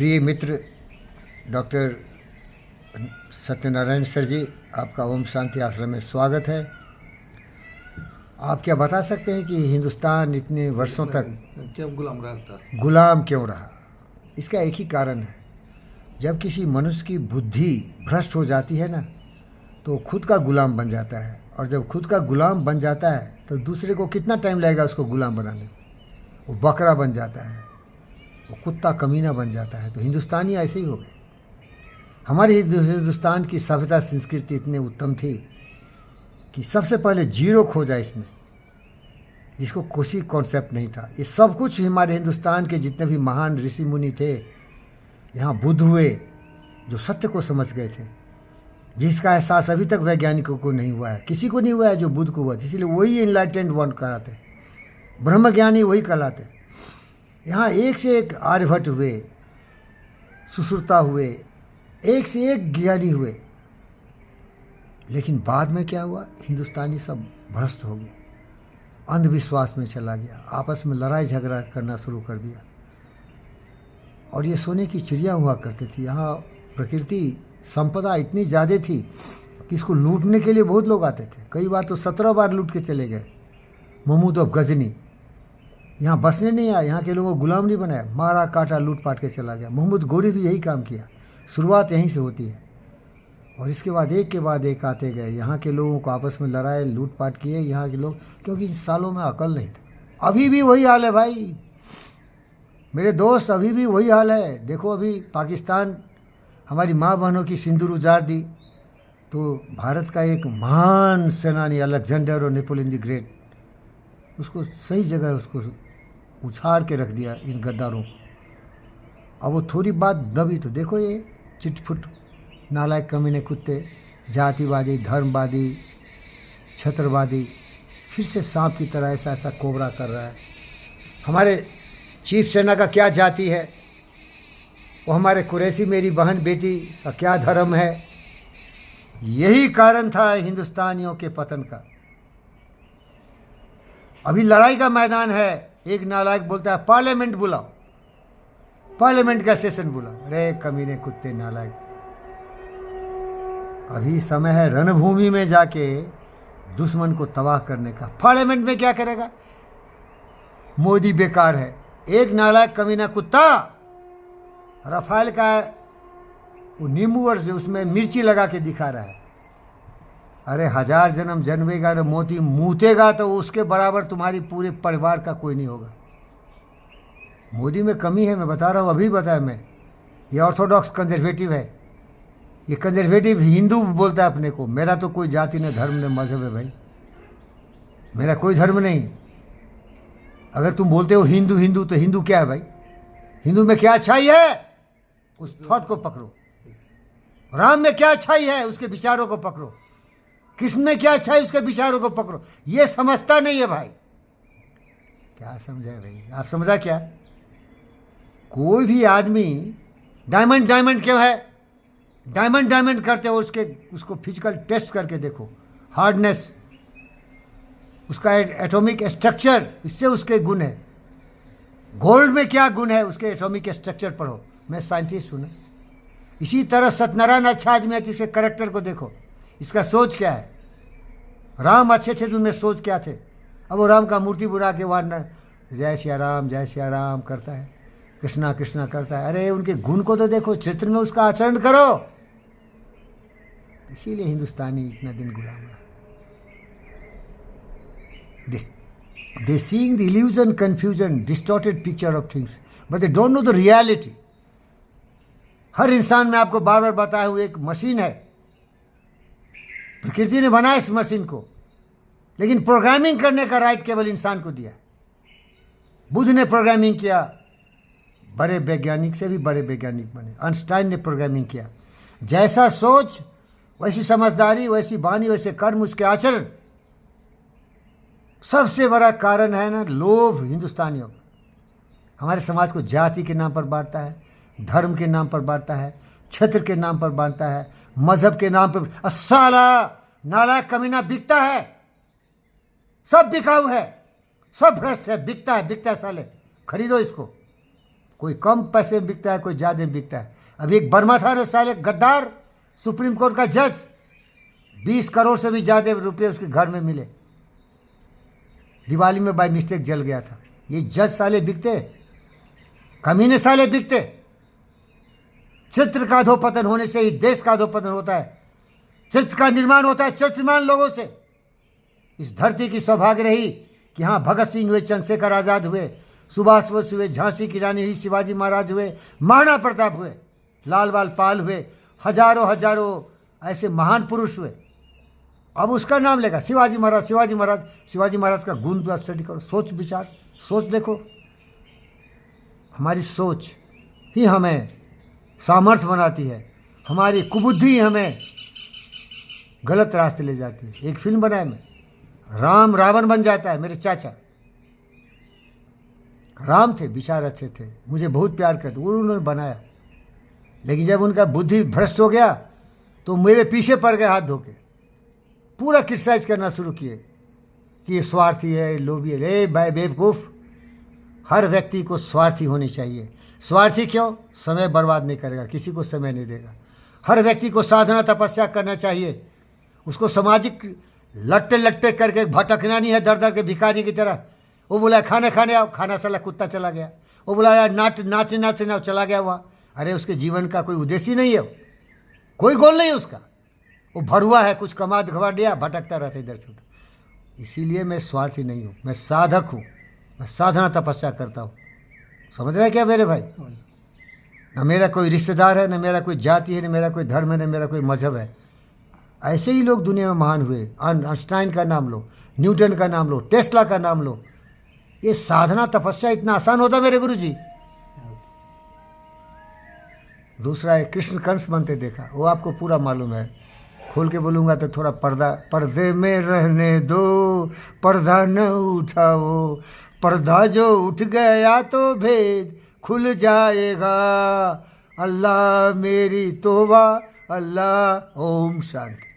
प्रिय मित्र doctor Satyanarayan sir जी, आपका ओम शांति आश्रम में स्वागत है। आप क्या बता सकते हैं कि हिंदुस्तान इतने वर्षों तक क्यों गुलाम रहा? गुलाम क्यों रहा? इसका एक ही कारण है, जब किसी मनुष्य की बुद्धि भ्रष्ट हो जाती है ना, तो खुद का गुलाम बन जाता है। और जब खुद का गुलाम बन जाता है तो दूसरे को कितना टाइम लगेगा उसको गुलाम बनाने? वो बकरा बन जाता है, वो कुत्ता कमीना बन जाता है। तो हिंदुस्तानी ऐसे ही हो गए। हमारी हिंदुस्तान की सभ्यता संस्कृति इतनी उत्तम थी कि सबसे पहले जीरो खोजा इसने, जिसको कोई कॉन्सेप्ट नहीं था। ये सब कुछ हमारे हिंदुस्तान के जितने भी महान ऋषि मुनि थे, यहाँ बुद्ध हुए जो सत्य को समझ गए थे, जिसका एहसास अभी तक वैज्ञानिकों को नहीं हुआ है, किसी को नहीं हुआ है जो बुद्ध को हुआ। इसलिए वही इनलाइटेंड वन कहलाते, ब्रह्मज्ञानी वही कहलाते। यहाँ एक से एक आर्यभट्ट हुए, सुश्रुता हुए, एक से एक ज्ञानी हुए। लेकिन बाद में क्या हुआ? हिंदुस्तानी सब भ्रष्ट हो गए, अंधविश्वास में चला गया, आपस में लड़ाई झगड़ा करना शुरू कर दिया। और ये सोने की चिड़िया हुआ करती थी। यहाँ प्रकृति संपदा इतनी ज़्यादा थी कि इसको लूटने के लिए बहुत लोग आते थे। कई बार तो 17 बार लूट के चले गए। महमूद ऑफ गजनी यहाँ बसने नहीं आया, यहाँ के लोगों को गुलाम नहीं बनाया, मारा काटा लूट पाट के चला गया। मोहम्मद गोरी भी यही काम किया। शुरुआत यहीं से होती है और इसके बाद एक के बाद एक आते गए। यहाँ के लोगों को आपस में लड़ाए, लूट पाट किए यहाँ के लोग, क्योंकि इन सालों में अकल नहीं था। अभी भी वही हाल है भाई मेरे दोस्त, अभी भी वही हाल है। देखो अभी पाकिस्तान हमारी माँ बहनों की सिंदूर उजाड़ दी, तो भारत का एक महान सेनानी अलेक्जेंडर और नेपोलियन द ग्रेट, उसको सही जगह उसको उछाड़ के रख दिया इन गद्दारों को। अब वो थोड़ी बात दबी तो देखो ये चिटफुट नालायक कमीने कुत्ते, जातिवादी, धर्मवादी, छत्रवादी फिर से सांप की तरह ऐसा ऐसा कोबरा कर रहा है। हमारे चीफ सेना का क्या जाति है, वो हमारे कुरैशी मेरी बहन बेटी का क्या धर्म है? यही कारण था हिंदुस्तानियों के पतन का। अभी लड़ाई का मैदान है। एक नालायक बोलता है पार्लियामेंट बुलाओ, पार्लियामेंट का सेशन बुलाओ। अरे कमीने कुत्ते नालायक, अभी समय है रणभूमि में जाके दुश्मन को तबाह करने का। पार्लियामेंट में क्या करेगा? मोदी बेकार है। एक नालायक कमीना कुत्ता रफाल का वो नींबू वर्ष उसमें मिर्ची लगा के दिखा रहा है। अरे 1000 जन्म जन्मेगा तो मोती मूतेगा तो उसके बराबर तुम्हारी पूरे परिवार का कोई नहीं होगा। मोदी में कमी है, मैं बता रहा हूँ, अभी बताया मैं। ये ऑर्थोडॉक्स कंजर्वेटिव है, ये कंजर्वेटिव हिंदू बोलता है अपने को। मेरा तो कोई जाति न धर्म न मजहब है भाई, मेरा कोई धर्म नहीं। अगर तुम बोलते हो हिंदू हिंदू, तो हिंदू क्या है भाई? हिंदू में क्या अच्छाई है उस थॉट को पकड़ो। राम में क्या अच्छाई है उसके विचारों को पकड़ो। कृष्ण में क्या अच्छा है उसके विचारों को पकड़ो। ये समझता नहीं है भाई। क्या समझा भाई? आप समझा क्या? कोई भी आदमी डायमंड डायमंड क्यों है? डायमंड डायमंड करते हो उसको फिजिकल टेस्ट करके देखो, हार्डनेस, उसका एटॉमिक स्ट्रक्चर, इससे उसके गुण है। गोल्ड में क्या गुण है उसके एटॉमिक स्ट्रक्चर पढ़ो। मैं साइंटिस्ट हूं ना। इसी तरह सत्यनारायण अच्छा आदमी है तो इसके करेक्टर को देखो, इसका सोच क्या है। राम अच्छे थे तो उनमें सोच क्या थे? अब वो राम का मूर्ति बुला के वहाँ जय श्री राम करता है, कृष्णा कृष्णा करता है। अरे उनके गुण को तो देखो, चरित्र में उसका आचरण करो। इसीलिए हिंदुस्तानी इतना दिन गुलाम रहा। They seeing the illusion, confusion, distorted picture of things, but they don't know the reality. हर इंसान में आपको बार बार बताया हुआ एक मशीन है, प्रकृति ने बनाया इस मशीन को, लेकिन प्रोग्रामिंग करने का राइट केवल इंसान को दिया। बुद्ध ने प्रोग्रामिंग किया, बड़े वैज्ञानिक से भी बड़े वैज्ञानिक बने। आइंस्टाइन ने प्रोग्रामिंग किया। जैसा सोच वैसी समझदारी, वैसी वाणी, वैसे कर्म, उसके आचरण। सबसे बड़ा कारण है ना लोभ हिंदुस्तानियों का। हमारे समाज को जाति के नाम पर बांटता है, धर्म के नाम पर बांटता है, क्षेत्र के नाम पर बांटता है, मजहब के नाम पर। साला नालायक कमीना बिकता है, सब बिकाऊ है, सब भ्रष्ट है, बिकता है साले। खरीदो इसको। कोई कम पैसे में बिकता है, कोई ज़्यादा में बिकता है। अभी एक बर्मा था ना साले गद्दार, सुप्रीम कोर्ट का जज, 20 करोड़ से भी ज़्यादा रुपये उसके घर में मिले, दिवाली में बाय मिस्टेक जल गया था। ये जज साले बिकते, कमीने साले बिकते। चरित्र का अधोपतन होने से ही देश का अधोपतन होता है। चरित्र का निर्माण होता है चरित्रमान लोगों से। इस धरती की सौभाग्य रही कि हाँ, भगत सिंह हुए, चंद्रशेखर आज़ाद हुए, सुभाष बोस हुए, झांसी की रानी हुई, शिवाजी महाराज हुए, महाराणा प्रताप हुए, लाल बाल पाल हुए, हजारों हजारों ऐसे महान पुरुष हुए। अब उसका नाम लेगा शिवाजी महाराज, शिवाजी महाराज। शिवाजी महाराज का गुण तो स्टडी करो, सोच विचार, सोच देखो। हमारी सोच ही हमें सामर्थ्य बनाती है, हमारी कुबुद्धि हमें गलत रास्ते ले जाती है। एक फिल्म बनाया मैं, राम रावण बन जाता है। मेरे चाचा राम थे, विचार अच्छे थे, मुझे बहुत प्यार करते, उन्होंने बनाया। लेकिन जब उनका बुद्धि भ्रष्ट हो गया तो मेरे पीछे पड़ गए हाथ धो के, पूरा क्रिटिसाइज करना शुरू किए कि ये स्वार्थी है, लोभी है। रे भाई बेवकूफ़, हर व्यक्ति को स्वार्थी होनी चाहिए। स्वार्थी क्यों? समय बर्बाद नहीं करेगा, किसी को समय नहीं देगा। हर व्यक्ति को साधना तपस्या करना चाहिए, उसको सामाजिक लट्टे लट्टे करके भटकना नहीं है दर दर के भिखारी की तरह। वो बोला खाना खाने आओ, खाना साला कुत्ता चला गया। वो बोला यार नाचने नाचने आओ, चला गया वहाँ। अरे उसके जीवन का कोई उद्देश्य नहीं है, कोई गोल नहीं है उसका। वो भरुआ है, कुछ कमा घमा दिया, भटकता रहता इधर से उधर। इसीलिए मैं स्वार्थी नहीं हूँ, मैं साधक हूँ, मैं साधना तपस्या करता हूँ। समझ रहे हैं क्या मेरे भाई? न मेरा कोई रिश्तेदार है, न मेरा कोई जाति है, न मेरा कोई धर्म है, न मेरा कोई मजहब है। ऐसे ही लोग दुनिया में महान हुए। आइंस्टाइन का नाम लो, न्यूटन का नाम लो, टेस्ला का नाम लो। ये साधना तपस्या इतना आसान होता मेरे गुरु जी। दूसरा है कृष्ण कंस बनते देखा, वो आपको पूरा मालूम है। खोल के बोलूँगा तो थोड़ा पर्दे में रहने दो, पर्दा न उठाओ। पर्दा जो उठ गया तो भेद खुल जाएगा। अल्लाह मेरी तौबा, अल्लाह। ओम शांति।